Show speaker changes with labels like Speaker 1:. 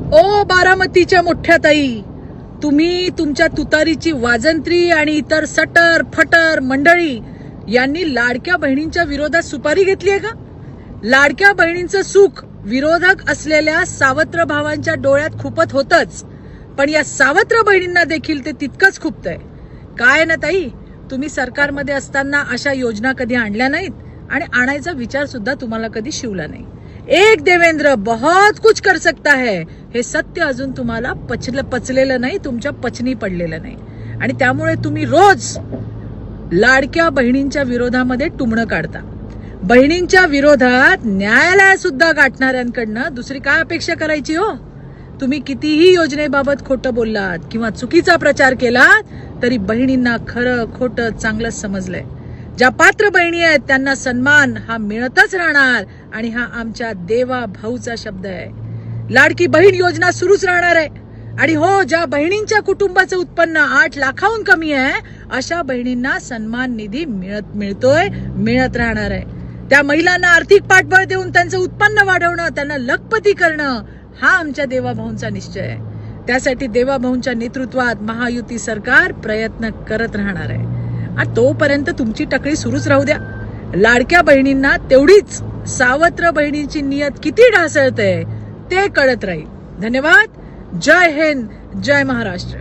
Speaker 1: ओ बारामतीच्या मोठ्या ताई, तुम्ही तुमच्या तुतारीची वाजंत्री आणि इतर सटर फटर मंडळी यांनी लाडक्या बहिणींच्या विरोधात सुपारी घेतली आहे का? लाडक्या बहिणींचं सुख विरोधक असलेल्या सावत्र भावांच्या डोळ्यात खुपत होतच, पण या सावत्र बहिणींना देखील ते तितकंच खुपतंय. काय ना ताई, तुम्ही सरकारमध्ये असताना अशा योजना कधी आणल्या नाहीत आणि आणायचा विचार सुद्धा तुम्हाला कधी शिवला नाही. एक देवेंद्र बहुत कुछ कर सकता है हे सत्य अजून तुम्हाला पचलेलं नाही, तुमच्या पचनी पडलेलं नाही. आणि त्यामुळे तुम्ही रोज लाडक्या बहिणींच्या विरोधामध्ये टुमणं काढता. बहिणींच्या विरोधात न्यायालयात सुद्धा गाठणाऱ्यांकडनं दुसरी काय अपेक्षा करायची हो? तुम्ही कितीही योजनेबाबत खोटं बोललात किंवा चुकीचा प्रचार केलात तरी बहिणींना खरं खोटं चांगलंच समजलंय. ज्या पात्र बहिणी आहेत त्यांना सन्मान हा मिळतच राहणार आणि हा आमच्या देवा भाऊचा शब्द आहे. लाडकी बहीण योजना सुरूच राहणार आहे. आणि हो, ज्या बहिणींच्या कुटुंबाचं उत्पन्न 8 लाखाहून कमी आहे अशा बहिणींना सन्मान निधी मिळत राहणार आहे. त्या महिलांना आर्थिक पाठबळ देऊन त्यांचं उत्पन्न वाढवणं, त्यांना लखपती करणं हा आमच्या देवाभाऊंचा निश्चय आहे. त्यासाठी देवाभाऊंच्या नेतृत्वात महायुती सरकार प्रयत्न करत राहणार आहे. आणि तोपर्यंत तुमची टकळी सुरूच राहू द्या. लाडक्या बहिणींना तेवढीच सावत्र बहिणींची नियत किती ढासळते ते कळत राहील. धन्यवाद. जय हिंद, जय महाराष्ट्र.